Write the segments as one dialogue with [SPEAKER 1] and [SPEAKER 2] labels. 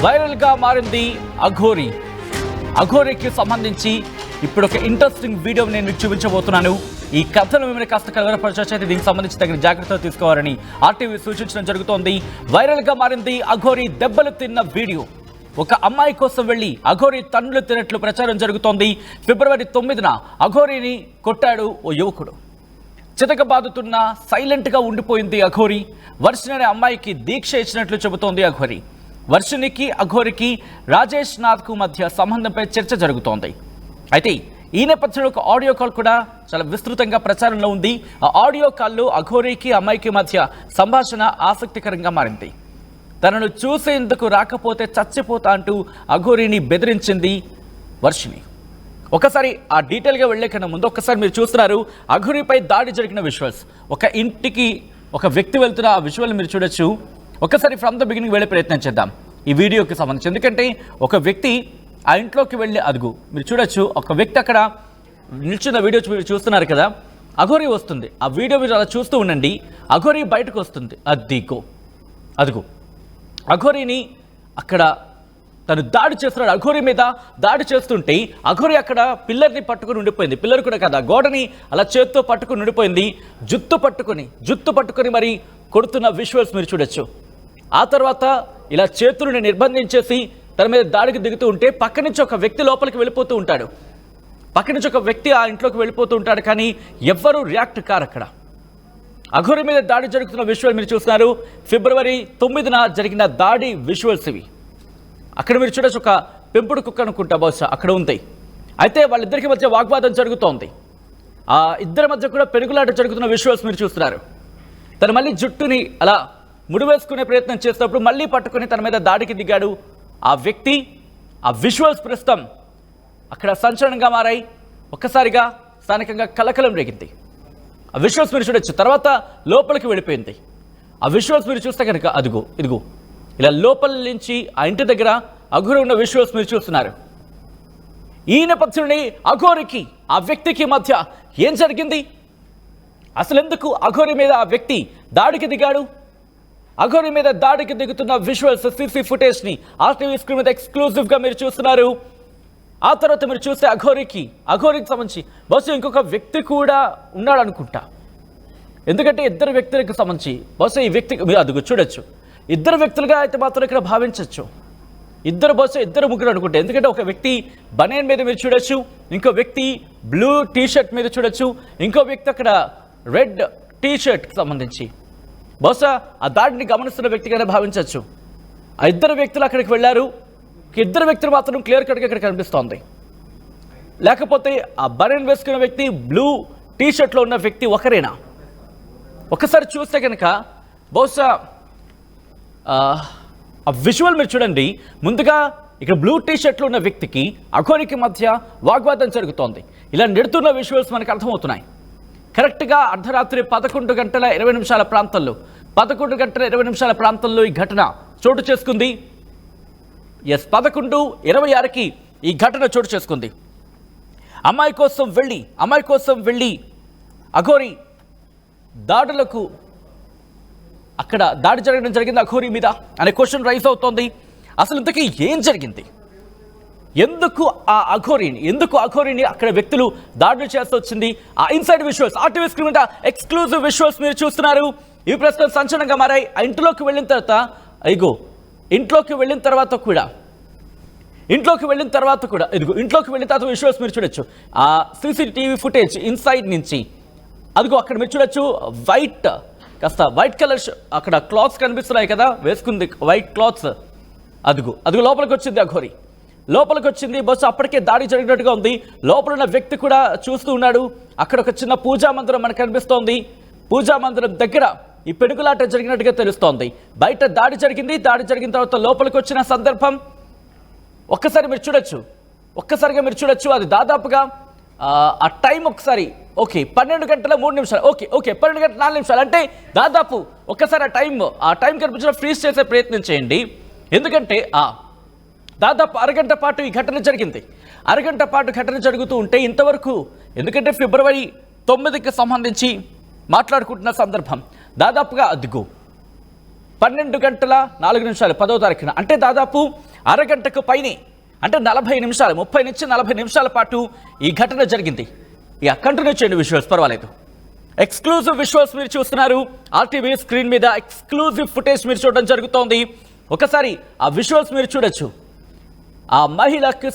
[SPEAKER 1] వైరల్గా మారింది అఘోరి. అఘోరికి సంబంధించి ఇప్పుడు ఒక ఇంట్రెస్టింగ్ వీడియో నేను మీకు చూపించబోతున్నాను. ఈ కథను మిమ్మల్ని కాస్త కలవరపరచైతే దీనికి సంబంధించి తగిన జాగ్రత్తలు తీసుకోవాలని ఆర్టీవీ సూచించడం జరుగుతోంది. వైరల్గా మారింది అఘోరి దెబ్బలు తిన్న వీడియో. ఒక అమ్మాయి కోసం వెళ్లి అఘోరి తన్నులు తినట్లు ప్రచారం జరుగుతోంది. ఫిబ్రవరి 9న అఘోరిని కొట్టాడు ఓ యువకుడు. చితకబాదుతున్న సైలెంట్గా ఉండిపోయింది అఘోరి. వర్షిణి అనే అమ్మాయికి దీక్ష ఇచ్చినట్లు చెబుతోంది అఘోరి. వర్షిణికి అఘోరికి రాజేష్ నాథ్కు మధ్య సంబంధంపై చర్చ జరుగుతోంది. అయితే ఈ నేపథ్యంలో ఒక ఆడియో కాల్ కూడా చాలా విస్తృతంగా ప్రచారంలో ఉంది. ఆ ఆడియో కాల్లో అఘోరికి అమ్మాయికి మధ్య సంభాషణ ఆసక్తికరంగా మారింది. తనను చూసేందుకు రాకపోతే చచ్చిపోతా అంటూ అఘోరిని బెదిరించింది వర్షిణి. ఒకసారి ఆ డీటెయిల్గా వెళ్లే కన్నా ముందు ఒక్కసారి మీరు చూస్తున్నారు అఘోరిపై దాడి జరిగిన విజువల్స్. ఒక ఇంటికి ఒక వ్యక్తి వెళ్తున్న ఆ విజువల్ మీరు చూడొచ్చు. ఒకసారి ఫ్రమ్ ద బిగినింగ్ వెళ్ళే ప్రయత్నం చేద్దాం ఈ వీడియోకి సంబంధించి. ఎందుకంటే ఒక వ్యక్తి ఆ ఇంట్లోకి వెళ్ళి అదుగు మీరు చూడొచ్చు. ఒక వ్యక్తి అక్కడ నిల్చున్న వీడియో మీరు చూస్తున్నారు కదా. అఘోరి వస్తుంది. ఆ వీడియో మీరు అలా చూస్తూ ఉండండి. అఘోరి బయటకు వస్తుంది. అదుగు అఘోరిని అక్కడ తను దాడి చేస్తున్నాడు. అఘోరి మీద దాడి చేస్తుంటే అఘోరి అక్కడ పిల్లర్ని పట్టుకుని ఉండిపోయింది. పిల్లర్ కూడా కదా, గోడని అలా చేత్తో పట్టుకుని ఉండిపోయింది. జుత్తు పట్టుకొని మరి కొడుతున్న విజువల్స్ మీరు చూడొచ్చు. ఆ తర్వాత ఇలా చేతులను నిర్బంధించేసి తన మీద దాడికి దిగుతూ ఉంటే పక్క నుంచి ఒక వ్యక్తి లోపలికి వెళ్ళిపోతూ ఉంటాడు. పక్క నుంచి ఒక వ్యక్తి ఆ ఇంట్లోకి వెళ్ళిపోతూ ఉంటాడు. కానీ ఎవ్వరూ రియాక్ట్ కారు. అక్కడ అఘోరి మీద దాడి జరుగుతున్న విజువల్ మీరు చూస్తున్నారు. ఫిబ్రవరి 9న జరిగిన దాడి విజువల్స్ ఇవి. అక్కడ మీరు చూడొచ్చు ఒక పెంపుడు కుక్క అనుకుంటా బహుశా అక్కడ ఉంది. అయితే వాళ్ళిద్దరికి మధ్య వాగ్వాదం జరుగుతోంది. ఆ ఇద్దరి మధ్య కూడా పెరుగులాట జరుగుతున్న విజువల్స్ మీరు చూస్తున్నారు. తను మళ్ళీ జుట్టుని అలా ముడివేసుకునే ప్రయత్నం చేసినప్పుడు మళ్ళీ పట్టుకుని తన మీద దాడికి దిగాడు ఆ వ్యక్తి. ఆ విజువల్స్ ప్రస్తుతం అక్కడ సంచలనంగా మారాయి. ఒక్కసారిగా స్థానికంగా కలకలం రేగింది. ఆ విజువల్స్ మీరు చూడొచ్చు. తర్వాత లోపలికి వెళ్ళిపోయింది. ఆ విజువల్స్ మీరు చూస్తే కనుక ఇదిగో ఇలా లోపల నుంచి ఆ ఇంటి దగ్గర అఘోరి ఉన్న విజువల్స్ మీరు చూస్తున్నారు. ఈ నేపథ్యంలోనే అఘోరికి ఆ వ్యక్తికి మధ్య ఏం జరిగింది, అసలు ఎందుకు అఘోరి మీద ఆ వ్యక్తి దాడికి దిగాడు? అఘోరి మీద దాడికి దిగుతున్న విజువల్స్ సీసీ ఫుటేజ్ని ఆర్టీవీ స్క్రీన్ మీద ఎక్స్క్లూజివ్గా మీరు చూస్తున్నారు. ఆ తర్వాత మీరు చూస్తే అఘోరికి సంబంధించి బహుశా ఇంకొక వ్యక్తి కూడా ఉన్నాడు అనుకుంటా. ఎందుకంటే ఇద్దరు వ్యక్తులకు సంబంధించి బహుశా ఈ వ్యక్తి మీరు అదుగు చూడొచ్చు. ఇద్దరు వ్యక్తులుగా అయితే మాత్రం ఇక్కడ భావించవచ్చు. బహుశా ఇద్దరు ముగ్గురు అనుకుంటే. ఎందుకంటే ఒక వ్యక్తి బనియన్ మీద మీరు చూడొచ్చు, ఇంకో వ్యక్తి బ్లూ టీషర్ట్ మీద చూడొచ్చు, ఇంకో వ్యక్తి అక్కడ రెడ్ టీషర్ట్కి సంబంధించి బహుశా ఆ దాడిని గమనిస్తున్న వ్యక్తిగానే భావించవచ్చు. ఆ ఇద్దరు వ్యక్తులు అక్కడికి వెళ్ళారు. ఇద్దరు వ్యక్తులు మాత్రం క్లియర్ కట్గా ఇక్కడ కనిపిస్తోంది. లేకపోతే ఆ బనియన్ వేసుకున్న వ్యక్తి, బ్లూ టీషర్ట్లో ఉన్న వ్యక్తి ఒకరేనా? ఒకసారి చూస్తే కనుక బహుశా ఆ విజువల్ మీరు చూడండి. ముందుగా ఇక్కడ బ్లూ టీషర్ట్లో ఉన్న వ్యక్తికి అఘోరికి మధ్య వాగ్వాదం జరుగుతోంది. ఇలా నెడుతున్న విజువల్స్ మనకు అర్థమవుతున్నాయి. కరెక్ట్గా అర్ధరాత్రి 11 గంటల 20 నిమిషాల ప్రాంతంలో ఈ ఘటన చోటు చేసుకుంది. 11:26కి ఈ ఘటన చోటు చేసుకుంది. అమ్మాయి కోసం వెళ్ళి అఘోరి దాడులకు అక్కడ దాడి జరగడం జరిగింది అఘోరి మీద అనే క్వశ్చన్ రైజ్ అవుతోంది. అసలు ఇంతకీ ఏం జరిగింది? ఎందుకు అఘోరిని అక్కడ వ్యక్తులు దాడులు చేస్తూ వచ్చింది? ఆ ఇన్సైడ్ విజువల్స్ ఆర్టీవీ స్క్రీన్ మీద ఎక్స్క్లూజివ్ విజువల్స్ మీరు చూస్తున్నారు. ఇవి ప్రస్తుతం సంచలనంగా మారాయి. ఆ ఇంట్లోకి వెళ్ళిన తర్వాత కూడా ఇంట్లోకి వెళ్ళిన తర్వాత విజువల్స్ మీరు చూడొచ్చు. ఆ సీసీటీవీ ఫుటేజ్ ఇన్సైడ్ నుంచి అక్కడ మీరు చూడొచ్చు. వైట్ కలర్ అక్కడ క్లాత్స్ కనిపిస్తున్నాయి కదా, వేసుకుంది వైట్ క్లాత్స్. లోపలికి వచ్చింది అఘోరి. బస్సు అప్పటికే దాడి జరిగినట్టుగా ఉంది. లోపల ఉన్న వ్యక్తి కూడా చూస్తూ ఉన్నాడు. అక్కడ ఒక చిన్న పూజా మందిరం మనకు కనిపిస్తోంది. పూజా మందిరం దగ్గర ఈ పెనుగులాట జరిగినట్టుగా తెలుస్తోంది. బయట దాడి జరిగిన తర్వాత లోపలికి వచ్చిన సందర్భం ఒక్కసారిగా మీరు చూడొచ్చు. అది దాదాపుగా ఆ టైం ఒకసారి 12 గంటల 3 నిమిషాలు 12 గంటల 4 నిమిషాలు అంటే దాదాపు ఒక్కసారి ఆ టైం కనిపించిన ఫ్రీజ్ చేసే ప్రయత్నం చేయండి. ఎందుకంటే దాదాపు అరగంట పాటు ఈ ఘటన జరిగింది. అరగంట పాటు ఘటన జరుగుతూ ఉంటే ఇంతవరకు, ఎందుకంటే ఫిబ్రవరి 9కి సంబంధించి మాట్లాడుకుంటున్న సందర్భం దాదాపుగా 12:04 10వ తారీఖున, అంటే దాదాపు అరగంటకు పైనే, అంటే 40 నిమిషాలు, 30 నుంచి 40 నిమిషాల పాటు ఈ ఘటన జరిగింది. ఇక కంటిన్యూ చేయండి విజువల్స్, పర్వాలేదు. ఎక్స్క్లూజివ్ విజువల్స్ మీరు చూస్తున్నారు ఆర్టీవీ స్క్రీన్ మీద. ఎక్స్క్లూజివ్ ఫుటేజ్ మీరు చూడడం జరుగుతోంది. ఒకసారి ఆ విజువల్స్ మీరు చూడొచ్చు. ఆ మహిళకి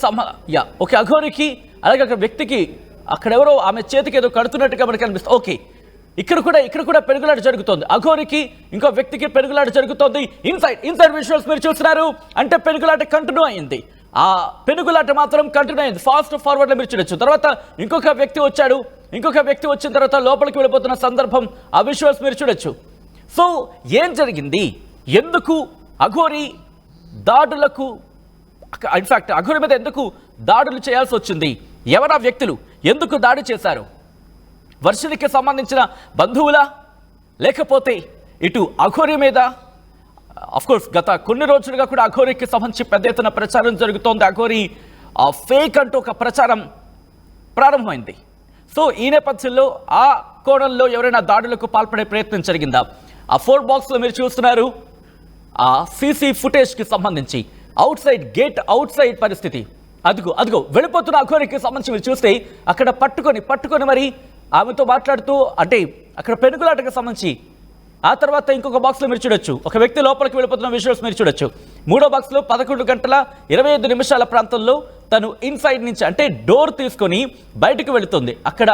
[SPEAKER 1] ఒక అఘోరికి, అలాగే ఒక వ్యక్తికి అక్కడెవరో ఆమె చేతికి ఏదో కడుతున్నట్టుగా మనకి అనిపిస్తుంది. ఓకే, ఇక్కడ కూడా పెరుగులాట జరుగుతోంది. అఘోరికి ఇంకో వ్యక్తికి పెరుగులాట జరుగుతోంది. ఇన్సైడ్ విజువల్స్ మీరు చూస్తున్నారు. అంటే పెరుగులాట కంటిన్యూ అయింది. ఆ పెనుగులాట మాత్రం కంటిన్యూ అయింది. ఫాస్ట్ ఫార్వర్డ్లో మీరు చూడొచ్చు. తర్వాత ఇంకొక వ్యక్తి వచ్చాడు. ఇంకొక వ్యక్తి వచ్చిన తర్వాత లోపలికి వెళ్ళిపోతున్న సందర్భం ఆ విజువల్స్ మీరు చూడొచ్చు. సో ఏం జరిగింది? ఎందుకు అఘోరి దాడులకు, ఇన్ఫాక్ట్ అఘోరి మీద ఎందుకు దాడులు చేయాల్సి వచ్చింది? ఎవరా వ్యక్తులు? ఎందుకు దాడి చేశారు? వర్షినికి సంబంధించిన బంధువులా, లేకపోతే ఇటు అఘోరి మీద? అఫ్కోర్స్ గత కొన్ని రోజులుగా కూడా అఘోరికి సంబంధించి పెద్ద ఎత్తున ప్రచారం జరుగుతోంది. అఘోరి ఫేక్ అంటూ ఒక ప్రచారం ప్రారంభమైంది. సో ఈ నేపథ్యంలో ఆ కోణంలో ఎవరైనా దాడులకు పాల్పడే ప్రయత్నం జరిగిందా? ఆ 4 బాక్స్లో మీరు చూస్తున్నారు ఆ సీసీ ఫుటేజ్కి సంబంధించి గేట్ అవుట్ సైడ్ పరిస్థితి. అదిగో వెళ్ళిపోతున్న అఘోరికి సంబంధించి మీరు చూస్తే అక్కడ పట్టుకొని మరి ఆమెతో మాట్లాడుతూ, అంటే అక్కడ పెనుగులాటకు సంబంధించి. ఆ తర్వాత ఇంకొక బాక్స్లో మీరు చూడొచ్చు ఒక వ్యక్తి లోపలికి వెళ్ళిపోతున్న విజువల్స్ మీరు చూడొచ్చు. 3వ బాక్స్లో 11:25 ప్రాంతంలో తను ఇన్సైడ్ నుంచి, అంటే డోర్ తీసుకొని బయటకు వెళుతుంది. అక్కడ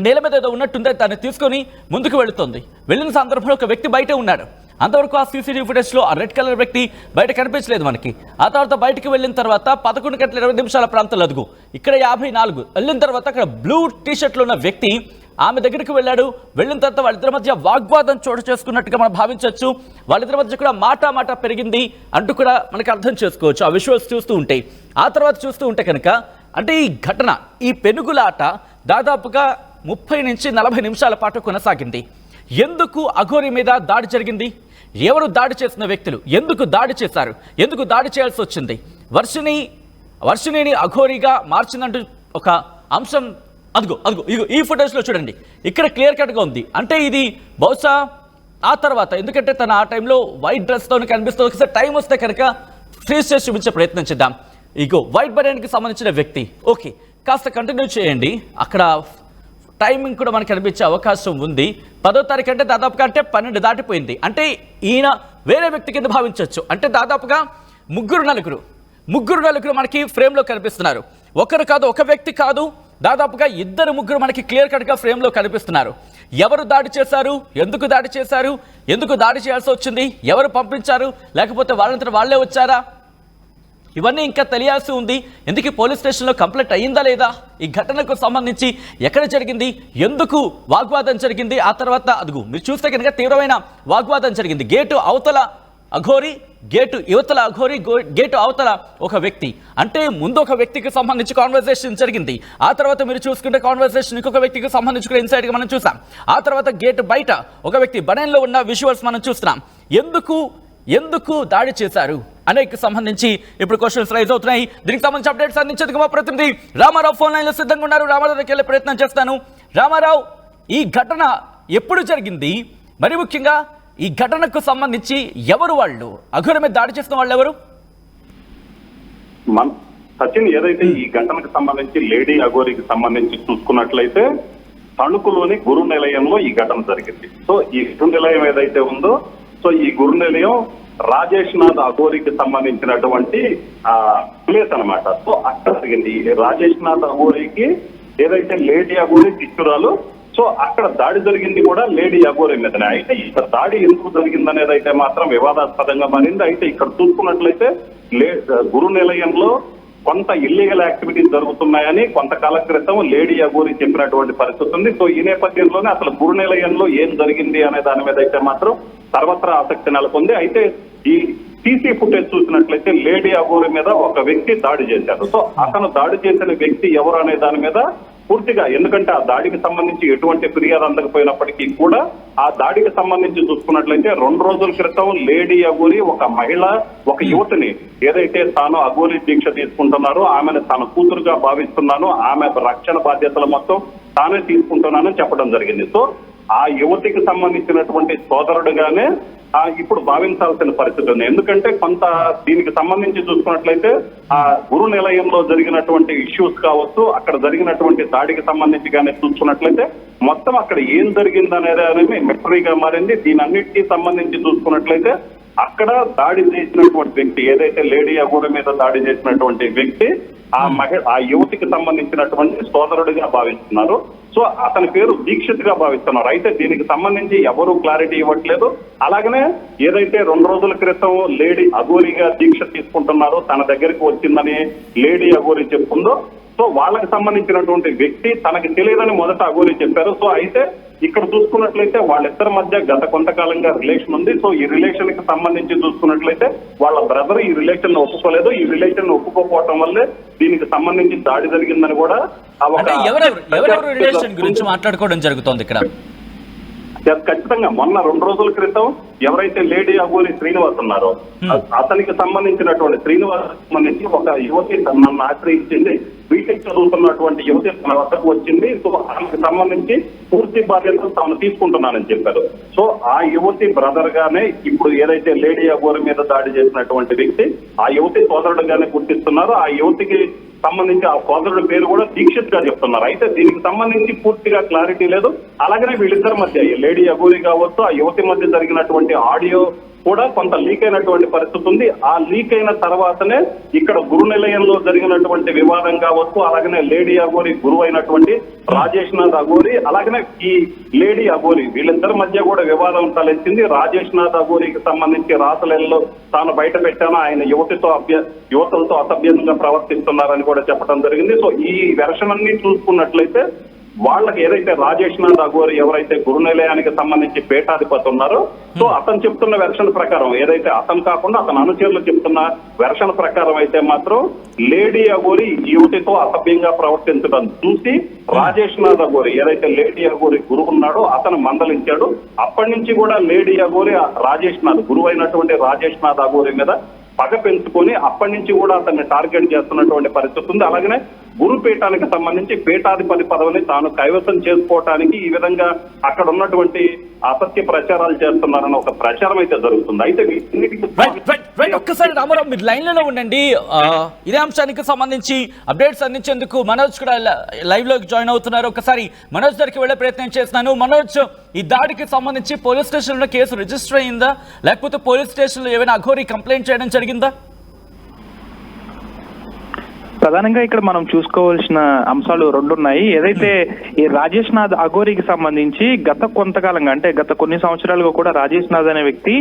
[SPEAKER 1] నేల మీద ఏదో ఉన్నట్టుందే, తను తీసుకొని ముందుకు వెళుతుంది. వెళ్ళిన సందర్భంలో ఒక వ్యక్తి బయట ఉన్నాడు. అంతవరకు ఆ సీసీటీవీ ఫుటేజ్లో ఆ రెడ్ కలర్ వ్యక్తి బయట కనిపించలేదు మనకి. ఆ తర్వాత బయటకు వెళ్ళిన తర్వాత 11:20 ప్రాంతంలో అదుగు ఇక్కడ 54 వెళ్ళిన తర్వాత అక్కడ బ్లూ టీషర్ట్లో ఉన్న వ్యక్తి ఆమె దగ్గరికి వెళ్ళాడు. వెళ్ళిన తర్వాత వాళ్ళిద్దరి మధ్య వాగ్వాదం చోటు చేసుకున్నట్టుగా మనం భావించవచ్చు. వాళ్ళిద్దరి మధ్య కూడా మాట పెరిగింది అంటూ కూడా మనకి అర్థం చేసుకోవచ్చు ఆ విజువల్స్ చూస్తూ ఉంటే. ఆ తర్వాత చూస్తూ ఉంటే కనుక, అంటే ఈ ఘటన, ఈ పెనుగులాట దాదాపుగా 30 నుంచి 40 నిమిషాల పాటు కొనసాగింది. ఎందుకు అఘోరి మీద దాడి జరిగింది? ఎవరు దాడి చేసిన వ్యక్తులు? ఎందుకు దాడి చేశారు? ఎందుకు దాడి చేయాల్సి వచ్చింది? వర్షిణిని అఘోరిగా మార్చిందంటూ ఒక అంశం అదిగో ఈ ఫుటేజ్లో చూడండి. ఇక్కడ క్లియర్ కట్గా ఉంది. అంటే ఇది బహుశా ఆ తర్వాత, ఎందుకంటే తను ఆ టైంలో వైట్ డ్రెస్తో కనిపిస్తుంది. ఒకసారి టైం వస్తే కనుక ఫ్రీజ్ చేసి చూపించే ప్రయత్నం చేద్దాం. వైట్ బనియన్కి సంబంధించిన వ్యక్తి. ఓకే, కాస్త కంటిన్యూ చేయండి. అక్కడ టైమింగ్ కూడా మనకు కనిపించే అవకాశం ఉంది. 10వ తారీఖు అంటే దాదాపుగా, అంటే 12 దాటిపోయింది. అంటే ఈయన వేరే వ్యక్తి కింద భావించవచ్చు. అంటే దాదాపుగా ముగ్గురు నలుగురు మనకి ఫ్రేమ్లో కనిపిస్తున్నారు. ఒకరు కాదు, ఒక వ్యక్తి కాదు, దాదాపుగా 2-3 మనకి క్లియర్ కట్గా ఫ్రేమ్లో కనిపిస్తున్నారు. ఎవరు దాడి చేశారు? ఎందుకు దాడి చేశారు? ఎందుకు దాడి చేయాల్సి వచ్చింది? ఎవరు పంపించారు? లేకపోతే వాళ్ళంతా వాళ్ళే వచ్చారా? ఇవన్నీ ఇంకా తెలియాల్సి ఉంది. ఎందుకు పోలీస్ స్టేషన్లో కంప్లైంట్ అయ్యిందా లేదా? ఈ ఘటనకు సంబంధించి ఎక్కడ జరిగింది? ఎందుకు వాగ్వాదం జరిగింది? ఆ తర్వాత మీరు చూస్తే కనుక తీవ్రమైన వాగ్వాదం జరిగింది. గేటు అవతల అఘోరి, గేటు యువతల అఘోరి, గేటు అవతల ఒక వ్యక్తి. అంటే ముందు ఒక వ్యక్తికి సంబంధించి కాన్వర్సేషన్ జరిగింది. ఆ తర్వాత మీరు చూసుకుంటే కాన్వర్సేషన్ ఇంకొక వ్యక్తికి సంబంధించి కూడా ఇన్సైడ్గా మనం చూసాం. ఆ తర్వాత గేటు బయట ఒక వ్యక్తి బనెన్లో ఉన్న విజువల్స్ మనం చూస్తున్నాం. ఎందుకు దాడి చేశారు అనేక సంబంధించి ఇప్పుడు క్వశ్చన్స్ రైజ్ అవుతున్నాయి. దీనికి సంబంధించి అప్డేట్స్ అందించేందుకు మా ప్రతినిధి రామారావు ఫోన్ లైన్లో సిద్ధంగా ఉన్నారు. రామారావు దగ్గరికి వెళ్ళే ప్రయత్నం చేస్తాను. రామారావు, ఈ ఘటన ఎప్పుడు జరిగింది? మరి ముఖ్యంగా ఈ ఘటనకు సంబంధించి ఎవరు వాళ్ళు? అఘోరి మీద దాడి చేసిన వాళ్ళు ఎవరు?
[SPEAKER 2] సచిన్, ఏదైతే ఈ ఘటనకు సంబంధించి లేడీ అఘోరికి సంబంధించి చూసుకున్నట్లయితే తణుకులోని గురు నిలయంలో ఈ ఘటన జరిగింది. సో ఈ గురు నిలయం ఏదైతే ఉందో, సో ఈ గురు నిలయం రాజేష్ నాథ్ అఘోరికి సంబంధించినటువంటి ప్లేస్ అన్నమాట. సో అక్కడ జరిగింది. రాజేష్ నాథ్ అఘోరికి ఏదైతే లేడీ అఘోరి శిష్యురాలు, సో అక్కడ దాడి జరిగింది కూడా లేడీ అఘోరి మీదనే. అయితే ఇక్కడ దాడి ఎందుకు జరిగింది అనేది అయితే మాత్రం వివాదాస్పదంగా మారింది. అయితే ఇక్కడ చూసుకున్నట్లయితే గురు నిలయంలో కొంత ఇల్లీగల్ యాక్టివిటీస్ జరుగుతున్నాయని కొంతకాల క్రితం లేడీ అఘోరి చెప్పినటువంటి పరిస్థితి ఉంది. సో ఈ నేపథ్యంలోనే అసలు గురు నిలయంలో ఏం జరిగింది అనే దాని మీద అయితే మాత్రం సర్వత్రా ఆసక్తి నెలకొంది. అయితే ఈ సీసీ ఫుటేజ్ చూసినట్లయితే లేడీ అఘోరి మీద ఒక వ్యక్తి దాడి చేశారు. సో అతను దాడి చేసిన వ్యక్తి ఎవరు అనే దాని మీద పూర్తిగా, ఎందుకంటే ఆ దాడికి సంబంధించి ఎటువంటి ఫిర్యాదు అందకపోయినప్పటికీ కూడా ఆ దాడికి సంబంధించి చూసుకున్నట్లయితే 2 రోజుల క్రితం లేడీ అఘోరి ఒక మహిళ, ఒక యువతిని ఏదైతే తాను అఘోరి దీక్ష తీసుకుంటున్నారో ఆమెను తన కూతురుగా భావిస్తున్నాను, ఆమె రక్షణ బాధ్యతలు మొత్తం తానే తీసుకుంటున్నానని చెప్పడం జరిగింది. సో ఆ యువతికి సంబంధించినటువంటి సోదరుడుగానే ఇప్పుడు భావించాల్సిన పరిస్థితి ఉంది. ఎందుకంటే కొంత దీనికి సంబంధించి చూసుకున్నట్లయితే ఆ గురు నిలయంలో జరిగినటువంటి ఇష్యూస్ కావచ్చు, అక్కడ జరిగినటువంటి దాడికి సంబంధించి కానీ చూసుకున్నట్లయితే మొత్తం అక్కడ ఏం జరిగిందనేది మిస్టరీగా మారింది. దీనన్నిటికీ సంబంధించి చూసుకున్నట్లయితే అక్కడ దాడి చేసినటువంటి వ్యక్తి, ఏదైతే లేడీ అఘోరి మీద దాడి చేసినటువంటి వ్యక్తి ఆ యువతికి సంబంధించినటువంటి సోదరుడిగా భావిస్తున్నారు. సో అతని పేరు దీక్షిత్ గా భావిస్తున్నారు. అయితే దీనికి సంబంధించి ఎవరు క్లారిటీ ఇవ్వట్లేదు. అలాగనే ఏదైతే 2 రోజుల క్రితం లేడీ అఘోరిగా దీక్ష తీసుకుంటున్నారో తన దగ్గరికి వచ్చిందని లేడీ అఘోరి చెప్తుందో, సో వాళ్ళకి సంబంధించినటువంటి వ్యక్తి తనకి తెలియదని మొదట అఘోరి చెప్పారు. సో అయితే ఇక్కడ చూసుకున్నట్లయితే వాళ్ళిద్దరి మధ్య గత కొంతకాలంగా రిలేషన్ ఉంది. సో ఈ రిలేషన్ కి సంబంధించి చూసుకున్నట్లయితే వాళ్ళ బ్రదర్ ఈ రిలేషన్ ఒప్పుకోలేదు. ఈ రిలేషన్ ఒప్పుకోకపోవటం వల్లే దీనికి సంబంధించి దాడి జరిగిందని కూడా
[SPEAKER 1] ఎవరెవరు రిలేషన్ గురించి మాట్లాడుకోవడం జరుగుతోంది ఇక్కడ.
[SPEAKER 2] ఖచ్చితంగా మొన్న 2 రోజుల క్రితం ఎవరైతే లేడీ అఘోరి శ్రీనివాస్ ఉన్నారో అతనికి సంబంధించినటువంటి శ్రీనివాస్ సంబంధించి ఒక యువతి నన్ను ఆశ్రయించింది, బీటెక్ చదువుతున్నటువంటి యువతి తన వద్దకు వచ్చింది. సో ఆమెకు సంబంధించి పూర్తి బాధ్యతలు తాను తీసుకుంటున్నానని చెప్పారు. సో ఆ యువతి బ్రదర్ గానే ఇప్పుడు ఏదైతే లేడీ అఘోరి మీద దాడి చేసినటువంటి వ్యక్తి ఆ యువతి సోదరుడుగానే గుర్తిస్తున్నారు. ఆ యువతికి సంబంధించి ఆ సోదరుడి పేరు కూడా దీక్షిత్ గా చెప్తున్నారు. అయితే దీనికి సంబంధించి పూర్తిగా క్లారిటీ లేదు. అలాగనే వీళ్ళిద్దరి మధ్య లేడీ అఘోరి కావచ్చు, ఆ యువతి మధ్య జరిగినటువంటి ఆడియో కూడా కొంత లీక్ అయినటువంటి పరిస్థితి ఉంది. ఆ లీక్ అయిన తర్వాతనే ఇక్కడ గురు నిలయంలో జరిగినటువంటి వివాదం కావచ్చు, అలాగనే లేడీ అఘోరి గురువు అయినటువంటి రాజేష్ నాథ్ అఘోరి, అలాగనే ఈ లేడీ అఘోరి వీళ్ళిద్దరి మధ్య కూడా వివాదం తలెత్తింది. రాజేష్ నాథ్ అఘోరికి సంబంధించి రాసలలో తాను బయట పెట్టాను, ఆయన యువతులతో అసభ్యంగా ప్రవర్తిస్తున్నారని కూడా చెప్పడం జరిగింది. సో ఈ వెర్షన్ అన్ని చూసుకున్నట్లయితే వాళ్ళకి ఏదైతే రాజేష్ నాథ్ అఘోరి ఎవరైతే గురు నిలయానికి సంబంధించి పీఠాధిపతి ఉన్నారో, సో అతను చెప్తున్న వెర్షన్ ప్రకారం, ఏదైతే అతను కాకుండా అతను అనుచరులు చెప్తున్న వెర్షన్ ప్రకారం అయితే మాత్రం లేడీ అఘోరి యువతితో అసభ్యంగా ప్రవర్తించడం చూసి రాజేష్ నాథ్ అఘోరి ఏదైతే లేడీ అఘోరి గురువు ఉన్నాడో అతను మందలించాడు. అప్పటి నుంచి కూడా లేడీ అఘోరి రాజేష్ నాథ్ గురువు అయినటువంటి రాజేష్ నాథ్ అఘోరి మీద పగ పెంచుకొని అప్పటి నుంచి కూడా అతన్ని టార్గెట్ చేస్తున్నటువంటి పరిస్థితి ఉంది. అలాగనే గురుపీఠానికి సంబంధించి పీఠాధిపతి పదవిని తాను కైవసం చేసుకోవటానికి ఈ విధంగా అక్కడ ఉన్నటువంటి అసత్య ప్రచారాలు చేస్తున్నారన్న ఒక ప్రచారం అయితే జరుగుతుంది. అయితే
[SPEAKER 1] ఒక్కసారి రామారావు మీరు లైన్ లో ఉండండి. ఇదే అంశానికి సంబంధించి అప్డేట్స్ అందించేందుకు మనోజ్ కూడా లైవ్ లోకి జాయిన్ అవుతున్నారు. ఒకసారి మనోజ్ దగ్గరికి వెళ్లే ప్రయత్నం చేస్తున్నాను. మనోజ్, ఈ దాడికి సంబంధించి పోలీస్ స్టేషన్ లో కేసు రిజిస్టర్ అయిందా, లేకపోతే పోలీస్ స్టేషన్ లో ఏమైనా అఘోరి కంప్లైంట్ చేయడం జరిగిందా?
[SPEAKER 3] ప్రధానంగా ఇక్కడ మనం చూసుకోవాల్సిన అంశాలు 2 ఉన్నాయి. ఏదైతే ఈ రాజేష్ నాథ్ అఘోరికి సంబంధించి గత కొంతకాలంగా, అంటే గత కొన్ని సంవత్సరాలుగా కూడా రాజేష్ నాథ్ అనే వ్యక్తి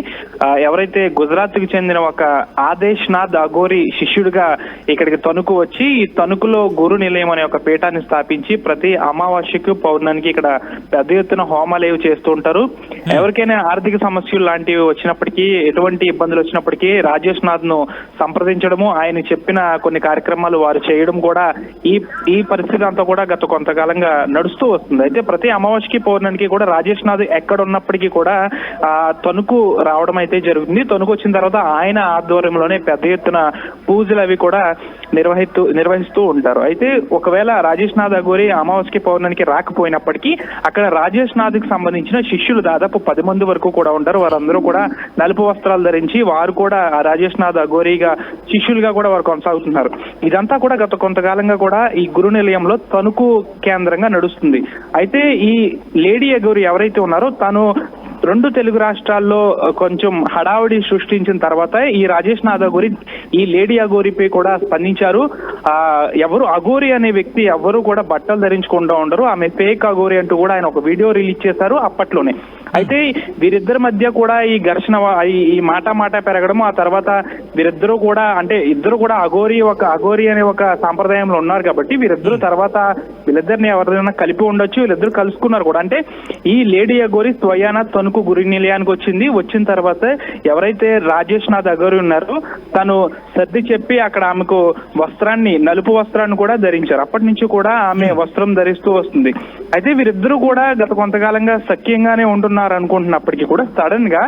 [SPEAKER 3] ఎవరైతే గుజరాత్ కి చెందిన ఒక ఆదేశ్ నాథ్ అఘోరి శిష్యుడిగా ఇక్కడికి తణుకు వచ్చి ఈ తణుకులో గురు నిలయం అనే ఒక పీఠాన్ని స్థాపించి ప్రతి అమావాస్యకు పౌర్ణానికి ఇక్కడ పెద్ద ఎత్తున హోమాలు చేస్తూ ఉంటారు. ఎవరికైనా ఆర్థిక సమస్యలు లాంటివి వచ్చినప్పటికీ, ఎటువంటి ఇబ్బందులు వచ్చినప్పటికీ రాజేష్ నాథ్ ను సంప్రదించడము, ఆయన చెప్పిన కొన్ని కార్యక్రమాలు వారు చేయడం కూడా ఈ పరిస్థితి అంతా కూడా గత కొంతకాలంగా నడుస్తూ వస్తుంది. అయితే ప్రతి అమావాస్యకి పౌర్ణానికి కూడా రాజేష్ నాథ్ ఎక్కడ ఉన్నప్పటికీ కూడా తణుకు రావడం అయితే జరుగుతుంది. తణుకు వచ్చిన తర్వాత ఆయన ఆధ్వర్యంలోనే పెద్ద ఎత్తున పూజలు అవి కూడా నిర్వహిస్తూ ఉంటారు. అయితే ఒకవేళ రాజేష్ నాథ్ అఘోరి అమావాస్యకి పౌర్ణానికి రాకపోయినప్పటికీ అక్కడ రాజేష్ నాథ్ కి సంబంధించిన శిష్యులు దాదాపు 10 మంది వరకు కూడా ఉంటారు. వారందరూ కూడా నలుపు వస్త్రాలు ధరించి వారు కూడా ఆ రాజేష్ నాథ్ అఘోరిగా శిష్యులుగా కూడా వారు కొనసాగుతున్నారు. ఇదంతా కూడా గత కొంతకాలంగా కూడా ఈ గురు నిలయంలో తణుకు కేంద్రంగా నడుస్తుంది. అయితే ఈ లేడీ అఘోరి ఎవరైతే ఉన్నారో తను 2 తెలుగు రాష్ట్రాల్లో కొంచెం హడావుడి సృష్టించిన తర్వాత ఈ రాజేష్ నాథ్ అఘోరి ఈ లేడీ అఘోరిపై కూడా స్పందించారు. ఎవరు అఘోరి అనే వ్యక్తి ఎవరు కూడా బట్టలు ధరించకుండా ఉండరు, ఆమె ఫేక్ అఘోరి అంటూ కూడా ఆయన ఒక వీడియో రిలీజ్ చేశారు అప్పట్లోనే. అయితే వీరిద్దరి మధ్య కూడా ఈ ఘర్షణ, ఈ మాట పెరగడం, ఆ తర్వాత వీరిద్దరూ కూడా, అంటే ఇద్దరు కూడా అఘోరి అనే ఒక సాంప్రదాయంలో ఉన్నారు కాబట్టి వీరిద్దరు తర్వాత వీళ్ళిద్దరిని ఎవరైనా కలిపి ఉండొచ్చు, వీళ్ళిద్దరు కలుసుకున్నారు కూడా. అంటే ఈ లేడీ అఘోరి స్వయాన తణుకు గురు నిలయానికి వచ్చిన తర్వాత ఎవరైతే రాజేష్ నాథ్ అఘోరి ఉన్నారో తను సర్ది చెప్పి అక్కడ ఆమెకు నలుపు వస్త్రాన్ని కూడా ధరించారు. అప్పటి నుంచి కూడా ఆమె వస్త్రం ధరిస్తూ వస్తుంది. అయితే వీరిద్దరూ కూడా గత కొంతకాలంగా సఖ్యంగానే ఉంటున్నారు అనుకుంటున్నప్పటికీ కూడా సడన్ గా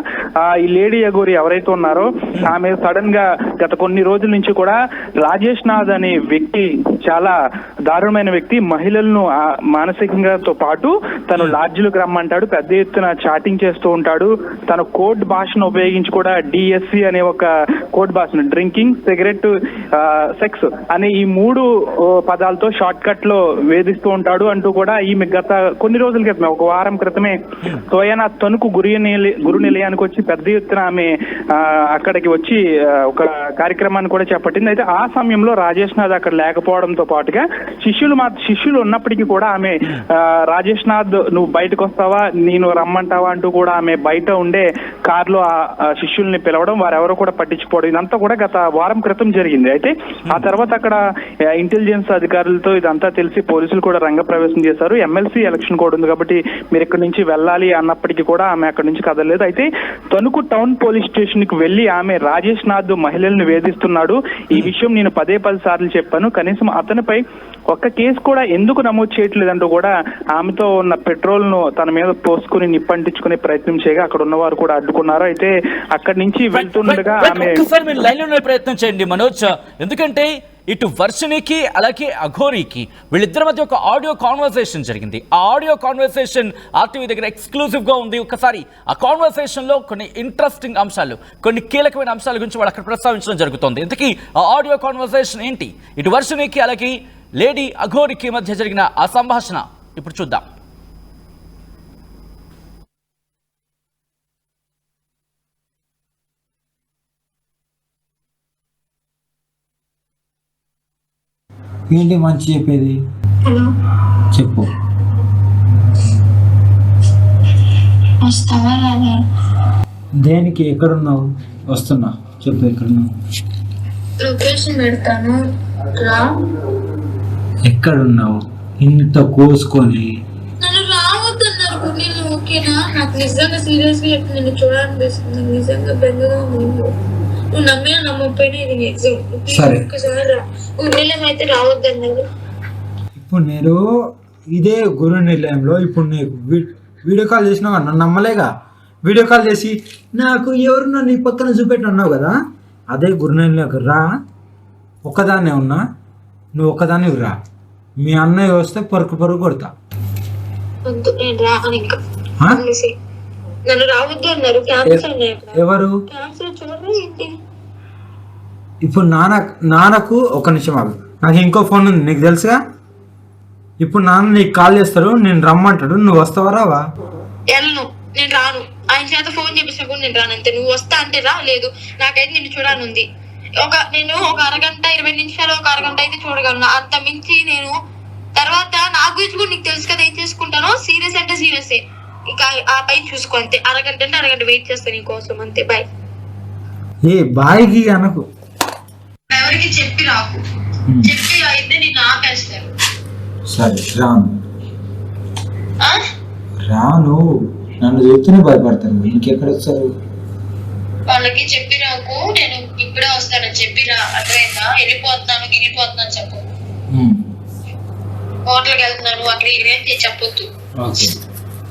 [SPEAKER 3] ఈ లేడీ అఘోరి ఎవరైతే ఉన్నారో ఆమె సడన్ ముఖ్యంగా గత కొన్ని రోజుల నుంచి కూడా రాజేష్ నాథ్ అనే వ్యక్తి చాలా దారుణమైన వ్యక్తి. మహిళలను మానసికంగాతో పాటు తను లాడ్జ్లకు రమ్మంటాడు, పెద్ద ఎత్తున చాటింగ్ చేస్తూ ఉంటాడు. తన కోడ్ భాషను ఉపయోగించి కూడా డిఎస్సి అనే ఒక కోడ్ భాషను, డ్రింకింగ్, సిగరెట్, సెక్స్ అనే ఈ 3 పదాలతో షార్ట్ కట్ లో వేధిస్తూ ఉంటాడు అంటూ కూడా ఈమె గత కొన్ని రోజుల క్రితమే, ఒక వారం క్రితమే సోయానాథ్ తణుకు గురు నిలయానికి వచ్చి పెద్ద ఎత్తున ఆమె అక్కడికి వచ్చి ఒక కార్యక్రమాన్ని కూడా చేపట్టింది. అయితే ఆ సమయంలో రాజేష్ నాథ్ అక్కడ లేకపోవడంతో పాటుగా శిష్యులు ఉన్నప్పటికీ కూడా ఆమె రాజేష్ నాథ్ నువ్వు బయటకు వస్తావా, నేను రమ్మంటావా అంటూ కూడా ఆమె బయట ఉండే కారులో ఆ శిష్యుల్ని పిలవడం, వారెవరో కూడా పట్టించుకోవడం, ఇదంతా కూడా గత వారం క్రితం జరిగింది. అయితే ఆ తర్వాత అక్కడ ఇంటెలిజెన్స్ అధికారులతో ఇదంతా తెలిసి పోలీసులు కూడా రంగప్రవేశం చేశారు. ఎమ్మెల్సీ ఎలక్షన్ కూడా ఉంది కాబట్టి మీరు ఇక్కడ నుంచి వెళ్ళాలి అన్నప్పటికీ కూడా ఆమె అక్కడి నుంచి కదలలేదు. అయితే తణుకు టౌన్ పోలీస్ స్టేషన్ కి వెళ్లి ఆమె రాజేష్ నాథ్ మహిళలను వేధిస్తున్నాడు, ఈ విషయం నేను 10 సార్లు చెప్పాను, కనీసం అతనిపై ఒక్క కేసు కూడా ఎందుకు నమోదు చేయట్లేదంటూ కూడా ఆమెతో ఉన్న పెట్రోల్ ను తన మీద పోసుకుని నిప్పంటించుకునే ప్రయత్నం చేయగా అక్కడ ఉన్నవారు కూడా అడ్డుకున్నారు. అయితే అక్కడి నుంచి వెళ్తుండగా ఆమె
[SPEAKER 1] లైన్ లో ప్రయత్నం చేయండి మనోజ్, ఎందుకంటే ఇటు వర్షినికి అలాగే అఘోరీకి వీళ్ళిద్దరి మధ్య ఒక ఆడియో కాన్వర్సేషన్ జరిగింది. ఆ ఆడియో కాన్వర్సేషన్ ఆర్టీవీ దగ్గర ఎక్స్క్లూజివ్ గా ఉంది. ఒకసారి ఆ కాన్వర్సేషన్ లో కొన్ని ఇంట్రెస్టింగ్ అంశాలు, కొన్ని కీలకమైన అంశాల గురించి వాళ్ళు అక్కడ ప్రస్తావించడం జరుగుతుంది. ఇంతకీ ఆ ఆడియో కాన్వర్సేషన్ ఏంటి, ఇటు వర్షినికి అలాగే లేడీ అఘోరీకి మధ్య జరిగిన ఆ సంభాషణ ఇప్పుడు చూద్దాం.
[SPEAKER 4] ఏంటి మంచి చెప్పేది?
[SPEAKER 5] హలో
[SPEAKER 4] చెప్పు.
[SPEAKER 5] వస్తావా రాదా?
[SPEAKER 4] దేనికి? ఎక్కడున్నావు? వస్తున్నా. చెప్పు ఎక్కడున్నావు?
[SPEAKER 5] లొకేషన్ పెడతాను రా.
[SPEAKER 4] ఎక్కడున్నావు? ఇంత కోసుకొని
[SPEAKER 5] నన్ను రావద్దన్నారు నేను. ఓకేనా? నాకు నిజంగా సీరియస్గా చెప్పి నిన్ను చూడాలనిపిస్తుంది. నిజంగా బెంగగా ఉంది. నువ్వు నమ్మినా నమ్మకపోయినా ఇది నిజం.
[SPEAKER 4] సరే.
[SPEAKER 5] ఒక్కసారి రా. అయితే రావద్దన్నారు.
[SPEAKER 4] ఇప్పుడు నేను ఇదే గురు నిలయంలో ఇప్పుడు నీకు వీడియో కాల్ చేసినావు, నన్ను నమ్మలేగా. వీడియో కాల్ చేసి నాకు ఎవరున్నా నీ పక్కన చూపెట్టి అన్నావు కదా, అదే గురు నిలయంలోకి రా. ఒక్కదాన్నే ఉన్నా, నువ్వు ఒక్కదాన్ని రా. మీ అన్నయ్య వస్తే పరుకు కొడతా.
[SPEAKER 5] వద్దు, నేను రాను ఇంకా. నన్ను రావద్దు అన్నారు.
[SPEAKER 4] ఎవరు?
[SPEAKER 5] చూడరా ఏంటి?
[SPEAKER 4] ఇప్పుడు నాన్నకు ఒక నిమిషం ఆగు, నాకు ఇంకో ఫోన్ ఉంది, నీకు తెలుసుగా. ఇప్పుడు నాన్న నీకు కాల్ చేస్తాడు, నేను రమ్మంటాడు, నువ్వు వస్తావా రావా?
[SPEAKER 5] వెళ్ళను, నేను రాను. ఆయన చేత ఫోన్ చేపిస్తా కూడా నేను రాను అంతే. నువ్వు వస్తా అంటే రా, లేదు నాకైతే నిన్ను చూడాలనుంది. నేను ఒక అరగంట 20 నిమిషాలు, ఒక అరగంట అయితే చూడగలను. అంత మించి నేను తర్వాత నా గురించి కూడా నీకు తెలుసు కదా ఏం చేసుకుంటానో. సీరియస్ అంటే సీరియసే, ఇంకా ఆ పై చూసుకో అంతే. అరగంట అంటే అరగంట వెయిట్ చేస్తాను నీకోసం అంతే. బాయ్.
[SPEAKER 4] ఏ బాయ్కి అనకు,
[SPEAKER 5] ఎవరికి చెప్పి రాకు. చెప్పి అయితే నేను ఆపేస్తాను.
[SPEAKER 4] సరే రాను. నన్ను చూస్తూనే భయపడతారు, ఇంకెక్కడ వస్తారు?
[SPEAKER 5] వాళ్ళకి చెప్పి రాకు. నేను ఇప్పుడే వస్తానని చెప్పి రా. అర్థమైందా? వెళ్ళిపోతున్నాను చెప్పు. హోటల్కి వెళ్తున్నాను అక్కడ ఇవేంటి చెప్పొద్దు.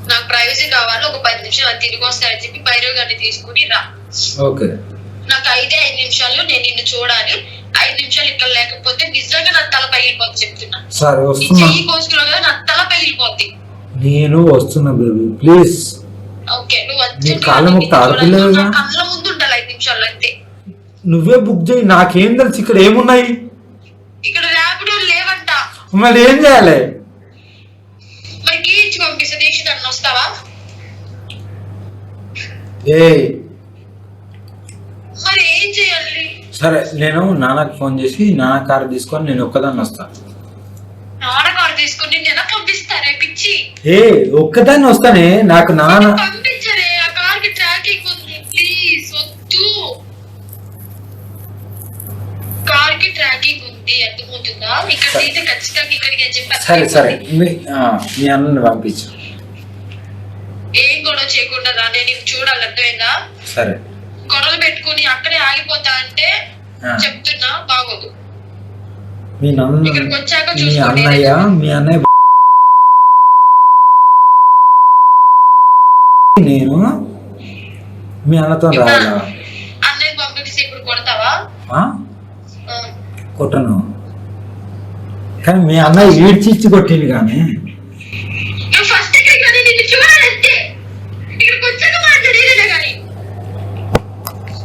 [SPEAKER 5] నాకు ప్రైవసీ కావాలి. ఒక 10 నిమిషాలు తిరిగి వస్తానని చెప్పి భైరవ్ గారిని తీసుకుని రా. నాకు 5 నిమిషాలు నేను నిన్ను చూడాలి. 5 నిమిషాలు ఇక్కడ లేకపోతే నిజంగా నా తల పగిలిపోద్ది చెప్తున్నా.
[SPEAKER 4] సరే వస్తున్నా.
[SPEAKER 5] ఈ కోసుకులో నా తల పగిలిపోద్ది.
[SPEAKER 4] నేను వస్తున్నా బేబీ, ప్లీజ్.
[SPEAKER 5] ఓకే, నువ్వు
[SPEAKER 4] కళ్ళ
[SPEAKER 5] ముందు ఉండాలి 5 నిమిషాలు అంతే.
[SPEAKER 4] నువ్వే బుక్ చేయి, నాకేం తెలుసు ఇక్కడ ఏమున్నాయి.
[SPEAKER 5] ఇక్కడ ర్యాపిడో లేవంట.
[SPEAKER 4] మరి ఏం చేయాలి?
[SPEAKER 5] మరి కీ ఇచ్చి పంపిస్తే దీక్షిత్ వస్తావా? మరి ఏం చేయాలి?
[SPEAKER 4] సరే నేను నాన్నకి ఫోన్ చేసి నాన్న కారు తీసుకొని నేను ఒక్కదాన్ని వస్తాను.
[SPEAKER 5] నాన్న కారు తీసుకొని నేను పంపిస్తారే పిచ్చి.
[SPEAKER 4] ఒక్కదాన్ని వస్తానే, నాకు నాన్న
[SPEAKER 5] పంపించరే. ఆ కార్కి ట్రాకింగ్ ఉంది, ప్లీజ్ వద్దు. కార్కి ట్రాకింగ్ ఉంది, అర్థమవుతుందా? ఇక్కడ అయితే ఖచ్చితంగా ఇక్కడికి అని చెప్పి.
[SPEAKER 4] సరే మీ అన్నని పంపించు.
[SPEAKER 5] ఏం గొడవ చేయకుండా రా, నేను చూడాలి. అర్థమైందా?
[SPEAKER 4] సరే.
[SPEAKER 5] గొడవలు పెట్టుకుని అక్కడే ఆగిపోతా అంటే చెప్తున్నా బాగోదు.
[SPEAKER 4] ఇక్కడికి వచ్చాక చూసుకోండి. మీ అన్నయ్య నేను మీ అన్నతో రావాలా?
[SPEAKER 5] అన్నయ్య పంపిస్తే ఇప్పుడు కొడతావా? కొడతావా?
[SPEAKER 4] ఆ? కొట్టను, కానీ మీ అన్నయ్య ఈడ్చిచ్చి కొట్టింది. కానీ
[SPEAKER 5] నువ్వు ఫస్ట్ ఇక్కడికి రా, నేను నిన్ను చూడాలంటే ఇక్కడికి వచ్చాక మాట్లాడేదే. కానీ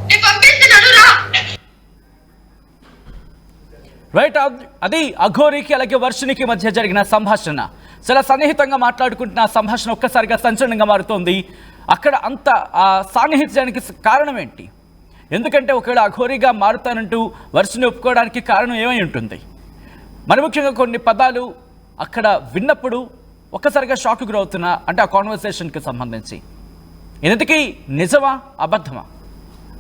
[SPEAKER 5] నేను పంపిస్తున్నాను, రా.
[SPEAKER 1] రైట్, అది అఘోరికి అలాగే వర్షినికి మధ్య జరిగిన సంభాషణ. చాలా సన్నిహితంగా మాట్లాడుకుంటున్న ఆ సంభాషణ ఒక్కసారిగా సంచలనంగా మారుతోంది. అక్కడ అంత ఆ సాన్నిహిత్యానికి కారణం ఏంటి? ఎందుకంటే ఒకవేళ అఘోరిగా మారుతానంటూ వర్షిని ఒప్పుకోవడానికి కారణం ఏమై ఉంటుంది? మరి ముఖ్యంగా కొన్ని పదాలు అక్కడ విన్నప్పుడు ఒక్కసారిగా షాక్ గురవుతున్న, అంటే ఆ కాన్వర్సేషన్కి సంబంధించి ఎందుకీ నిజమా అబద్ధమా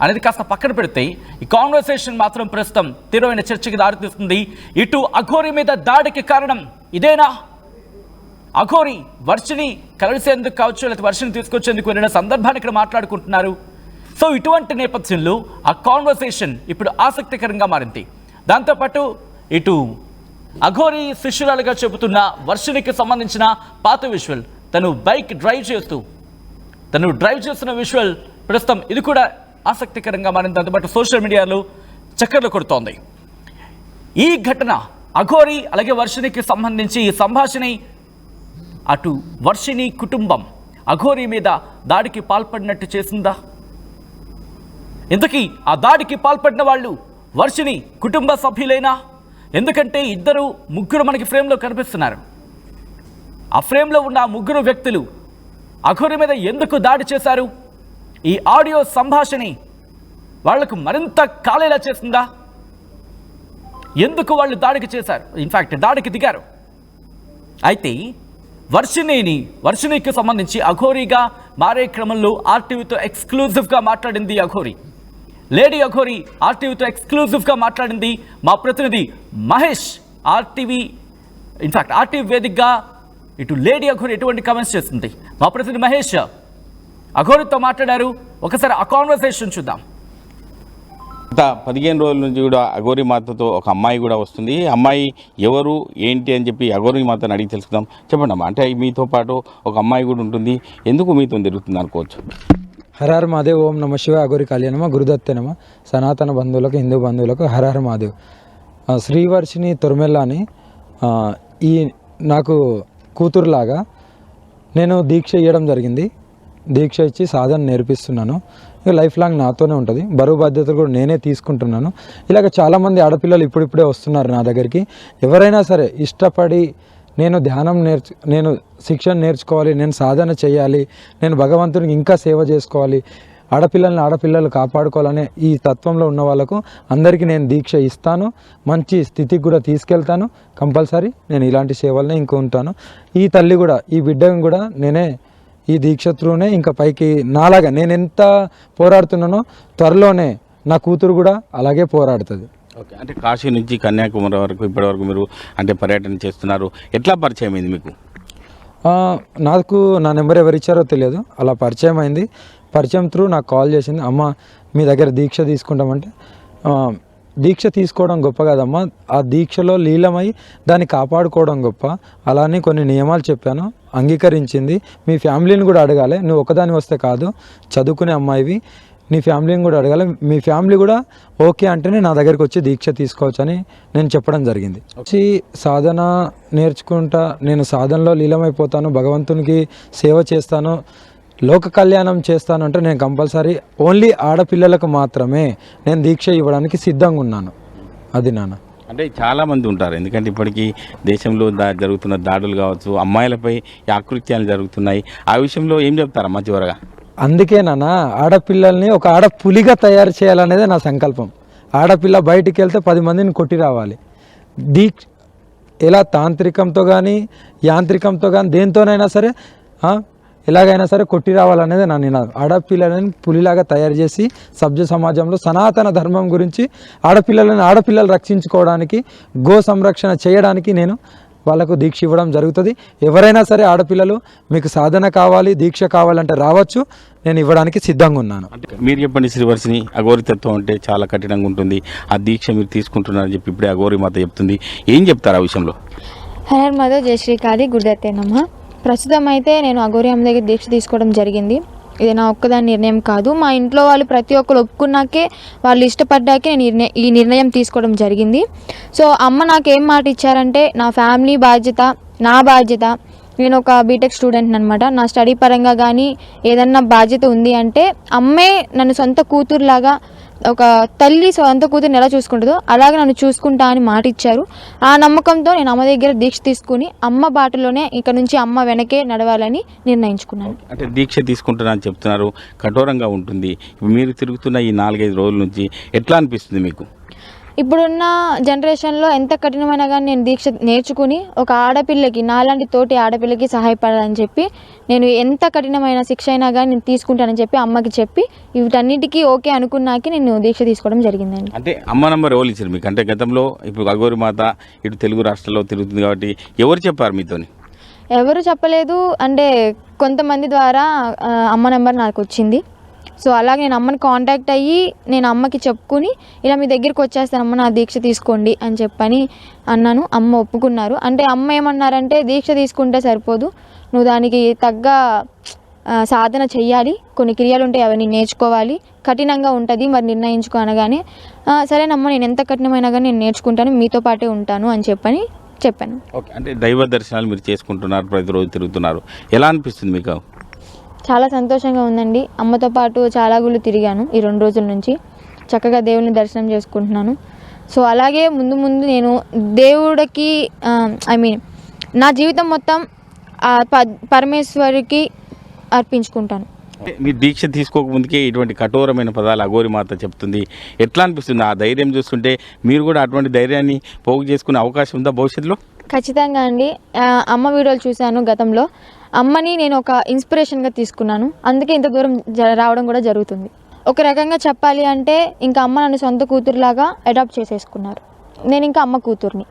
[SPEAKER 1] అనేది కాస్త పక్కన పెడితే ఈ కాన్వర్సేషన్ మాత్రం ప్రస్తుతం తీవ్రమైన చర్చకి దారితీస్తుంది. ఇటు అఘోరి మీద దాడికి కారణం ఇదేనా? అఘోరి వర్షిని కలిసేందుకు కావచ్చు, లేకపోతే వర్షిని తీసుకొచ్చేందుకు వెళ్ళిన సందర్భాన్ని ఇక్కడ మాట్లాడుకుంటున్నారు. సో ఇటువంటి నేపథ్యంలో ఆ కాన్వర్సేషన్ ఇప్పుడు ఆసక్తికరంగా మారింది. దాంతోపాటు ఇటు అఘోరి శిష్యురాలుగా చెబుతున్న వర్షినికి సంబంధించిన పాత విజువల్, తను బైక్ డ్రైవ్ చేస్తున్న విజువల్ ప్రస్తుతం ఇది కూడా ఆసక్తికరంగా మారింది. దాంతోపాటు సోషల్ మీడియాలో చక్కర్లు కొడుతోంది. ఈ ఘటన అఘోరి అలాగే వర్షినికి సంబంధించి ఈ సంభాషణ అటు వర్షిని కుటుంబం అఘోరి మీద దాడికి పాల్పడినట్టు చేసిందా? ఇంతకీ ఆ దాడికి పాల్పడిన వాళ్ళు వర్షిని కుటుంబ సభ్యులేనా? ఎందుకంటే ముగ్గురు మనకి ఫ్రేమ్లో కనిపిస్తున్నారు. ఆ ఫ్రేమ్లో ఉన్న ఆ ముగ్గురు వ్యక్తులు అఘోరి మీద ఎందుకు దాడి చేశారు? ఈ ఆడియో సంభాషణ వాళ్లకు మరింత కాలేలా చేసిందా? ఎందుకు వాళ్ళు దాడికి చేశారు, ఇన్ఫ్యాక్ట్ దాడికి దిగారు? అయితే వర్షినికి సంబంధించి అఘోరిగా మారే క్రమంలో ఆర్టీవీతో ఎక్స్క్లూజివ్గా మాట్లాడింది అఘోరి. లేడీ అఘోరి ఆర్టీవీతో ఎక్స్క్లూజివ్గా మాట్లాడింది. మా ప్రతినిధి మహేష్ ఆర్టీవీ వేదికగా ఇటు లేడీ అఘోరి ఎటువంటి కామెంట్స్ చేస్తుంది, మా ప్రతినిధి మహేష్ అఘోరితో మాట్లాడారు. ఒకసారి ఆ కాన్వర్సేషన్ చూద్దాం.
[SPEAKER 6] గత 15 రోజుల నుంచి కూడా అఘోరి మాతతో ఒక అమ్మాయి కూడా వస్తుంది. అమ్మాయి ఎవరు ఏంటి అని చెప్పి అఘోరి మాతను అడిగి తెలుసుకుందాం. చెప్పండి అమ్మా, అంటే మీతో పాటు ఒక అమ్మాయి కూడా ఉంటుంది, ఎందుకు మీతో తిరుగుతుంది అనుకోవచ్చు?
[SPEAKER 4] హరహర మహాదేవ్, ఓం నమ శివ, అఘోరి కళ్యాణమ, గురుదత్తే నమ, సనాతన బంధువులకు హిందూ బంధువులకు హరహర మహాదేవ్. శ్రీవర్షిని తొర్మెల్ల అని ఈ నాకు కూతురులాగా నేను దీక్ష ఇవ్వడం జరిగింది. దీక్ష ఇచ్చి సాధన నేర్పిస్తున్నాను. ఇక లైఫ్ లాంగ్ నాతోనే ఉంటుంది. బరువు బాధ్యతలు కూడా నేనే తీసుకుంటున్నాను. ఇలాగ చాలామంది ఆడపిల్లలు ఇప్పుడిప్పుడే వస్తున్నారు నా దగ్గరికి. ఎవరైనా సరే ఇష్టపడి నేను ధ్యానం నేను శిక్షణ నేర్చుకోవాలి, నేను సాధన చేయాలి, నేను భగవంతునికి ఇంకా సేవ చేసుకోవాలి, ఆడపిల్లలు కాపాడుకోవాలనే ఈ తత్వంలో ఉన్న వాళ్ళకు అందరికీ నేను దీక్ష ఇస్తాను. మంచి స్థితికి కూడా తీసుకెళ్తాను. కంపల్సరీ నేను ఇలాంటి సేవలనే ఇంకా ఉంటాను. ఈ తల్లి కూడా, ఈ బిడ్డను కూడా నేనే ఈ దీక్ష త్రూనే ఇంకా పైకి నాలాగా నేను ఎంత పోరాడుతున్నానో త్వరలోనే నా కూతురు కూడా అలాగే పోరాడుతుంది.
[SPEAKER 6] ఓకే, అంటే కాశీ నుంచి కన్యాకుమారి వరకు ఇప్పటివరకు మీరు అంటే పర్యటన చేస్తున్నారు. ఎట్లా పరిచయం అయింది మీకు?
[SPEAKER 4] నాకు నా నెంబర్ ఎవరు ఇచ్చారో తెలియదు, అలా పరిచయం అయింది. పరిచయం త్రూ నాకు కాల్ చేసింది. అమ్మ మీ దగ్గర దీక్ష తీసుకుంటామంటే, దీక్ష తీసుకోవడం గొప్ప కాదమ్మా, ఆ దీక్షలో లీలమై దాన్ని కాపాడుకోవడం గొప్ప. అలానే కొన్ని నియమాలు చెప్పాను, అంగీకరించింది. మీ ఫ్యామిలీని కూడా అడగాలి, నువ్వు ఒకదాని వస్తే కాదు, చదువుకునే అమ్మాయివి, నీ ఫ్యామిలీని కూడా అడగాలి. మీ ఫ్యామిలీ కూడా ఓకే అంటేనే నా దగ్గరికి వచ్చి దీక్ష తీసుకోవచ్చు అని నేను చెప్పడం జరిగింది. వచ్చి సాధన నేర్చుకుంటా, నేను సాధనలో లీలమైపోతాను, భగవంతునికి సేవ చేస్తాను, లోక కళ్యాణం చేస్తాను అంటే నేను కంపల్సరీ ఓన్లీ ఆడపిల్లలకు మాత్రమే నేను దీక్ష ఇవ్వడానికి సిద్ధంగా ఉన్నాను. అది నాన్న.
[SPEAKER 6] అంటే చాలామంది ఉంటారు, ఎందుకంటే ఇప్పటికీ దేశంలో జరుగుతున్న దాడులు కావచ్చు, అమ్మాయిలపై ఆకృత్యాలు జరుగుతున్నాయి. ఆ విషయంలో ఏం చెప్తారమ్మా చివరగా?
[SPEAKER 4] అందుకే నాన్న ఆడపిల్లల్ని ఒక ఆడపులిగా తయారు చేయాలనేదే నా సంకల్పం. ఆడపిల్ల బయటికి వెళ్తే 10 మందిని కొట్టి రావాలి. ఎలా తాంత్రికంతో కానీ యాంత్రికంతో కానీ దేంతోనైనా సరే ఎలాగైనా సరే కొట్టి రావాలనేది నా నినాదం. ఆడపిల్లలని పులిలాగా తయారు చేసి సభ్య సమాజంలో సనాతన ధర్మం గురించి ఆడపిల్లలు రక్షించుకోవడానికి, గో సంరక్షణ చేయడానికి నేను వాళ్ళకు దీక్ష ఇవ్వడం జరుగుతుంది. ఎవరైనా సరే ఆడపిల్లలు మీకు సాధన కావాలి, దీక్ష కావాలంటే రావచ్చు, నేను ఇవ్వడానికి సిద్ధంగా ఉన్నాను.
[SPEAKER 6] మీరు చెప్పండి శ్రీవర్షిని, అఘోరి తత్వం అంటే చాలా కఠినంగా ఉంటుంది, ఆ దీక్ష మీరు తీసుకుంటున్నారని చెప్పి ఇప్పుడే అఘోరి మాత చెప్తుంది, ఏం చెప్తారు ఆ విషయంలో?
[SPEAKER 7] హరహర మాధవ్, జయ శ్రీకాళి, గురుదత్తే నమః. ప్రస్తుతం అయితే నేను అఘోరి అమ్మ దగ్గర దీక్ష తీసుకోవడం జరిగింది. ఇది నా ఒక్కదాని నిర్ణయం కాదు. మా ఇంట్లో వాళ్ళు ప్రతి ఒక్కరు ఒప్పుకున్నాకే, వాళ్ళు ఇష్టపడ్డాకే నేను ఈ నిర్ణయం తీసుకోవడం జరిగింది. సో అమ్మ నాకేం మాట ఇచ్చారంటే, నా ఫ్యామిలీ బాధ్యత, నా బాధ్యత, నేను ఒక బీటెక్ స్టూడెంట్ అనమాట, నా స్టడీ పరంగా కానీ ఏదన్నా బాధ్యత ఉంది అంటే అమ్మే నన్ను సొంత కూతురులాగా, ఒక తల్లి సొంత కూతురుని ఎలా చూసుకుంటుందో అలాగే నన్ను చూసుకుంటా అని మాట ఇచ్చారు. ఆ నమ్మకంతో నేను అమ్మ దగ్గర దీక్ష తీసుకుని అమ్మ బాటలోనే ఇక నుంచి అమ్మ వెనకే నడవాలని నిర్ణయించుకున్నాను.
[SPEAKER 6] అంటే దీక్ష తీసుకుంటున్నా అని చెప్తున్నారు, కఠోరంగా ఉంటుంది. మీరు తిరుగుతున్న ఈ 4-5 రోజుల నుంచి ఎట్లా అనిపిస్తుంది మీకు?
[SPEAKER 7] ఇప్పుడున్న జనరేషన్లో ఎంత కఠినమైనా కానీ నేను దీక్ష నేర్చుకుని ఒక ఆడపిల్లకి, నాలాంటి తోటి ఆడపిల్లకి సహాయపడాలని చెప్పి నేను ఎంత కఠినమైన శిక్ష అయినా కానీ నేను తీసుకుంటానని చెప్పి అమ్మకి చెప్పి వీటన్నిటికీ ఓకే అనుకున్నాకే నేను దీక్ష తీసుకోవడం జరిగిందండి.
[SPEAKER 6] అంటే అమ్మ నంబర్ ఎవరు ఇచ్చారు మీకు? అంటే గతంలో ఇప్పుడు అఘోరి మాత ఇటు తెలుగు రాష్ట్రాల్లో తిరుగుతుంది కాబట్టి ఎవరు చెప్పారు మీతోని?
[SPEAKER 7] ఎవరు చెప్పలేదు, అంటే కొంతమంది ద్వారా అమ్మ నెంబర్ నాకు వచ్చింది. సో అలాగే నేను అమ్మని కాంటాక్ట్ అయ్యి నేను అమ్మకి చెప్పుకుని ఇలా మీ దగ్గరికి వచ్చేస్తాను అమ్మ, నా దీక్ష తీసుకోండి అని చెప్పని అన్నాను. అమ్మ ఒప్పుకున్నారు. అంటే అమ్మ ఏమన్నారంటే, దీక్ష తీసుకుంటే సరిపోదు, నువ్వు దానికి తగ్గ సాధన చెయ్యాలి, కొన్ని క్రియలు ఉంటాయి అవన్నీ నేర్చుకోవాలి, కఠినంగా ఉంటుంది, మరి నిర్ణయించుకో అనగానే సరేనమ్మ, నేను ఎంత కఠినమైనా కానీ నేను నేర్చుకుంటాను, మీతో పాటే ఉంటాను అని చెప్పని చెప్పాను.
[SPEAKER 6] ఓకే, అంటే దైవ దర్శనాలు మీరు చేసుకుంటున్నారు, ప్రతిరోజు తిరుగుతున్నారు, ఎలా అనిపిస్తుంది మీకు?
[SPEAKER 7] చాలా సంతోషంగా ఉందండి. అమ్మతో పాటు చాలా గుళ్ళు తిరిగాను ఈ 2 రోజుల నుంచి, చక్కగా దేవుని దర్శనం చేసుకుంటున్నాను. సో అలాగే ముందు ముందు నేను దేవుడికి నా జీవితం మొత్తం పరమేశ్వరికి అర్పించుకుంటాను.
[SPEAKER 6] మీ దీక్ష తీసుకోకముందుకే ఇటువంటి కఠోరమైన పదాలు అఘోరి మాత చెప్తుంది, ఎట్లా అనిపిస్తుంది? ఆ ధైర్యం చూస్తుంటే మీరు కూడా అటువంటి ధైర్యాన్ని పోగు చేసుకునే అవకాశం ఉందా భవిష్యత్తులో?
[SPEAKER 7] ఖచ్చితంగా అండి. అమ్మ వీడియోలు చూశాను గతంలో, అమ్మని నేను ఒక ఇన్స్పిరేషన్గా తీసుకున్నాను, అందుకే ఇంత దూరం రావడం కూడా జరుగుతుంది. ఒక రకంగా చెప్పాలి అంటే ఇంకా అమ్మ నన్ను సొంత కూతురులాగా అడాప్ట్ చేసేసుకున్నారు. నేను ఇంకా అమ్మ కూతుర్ని.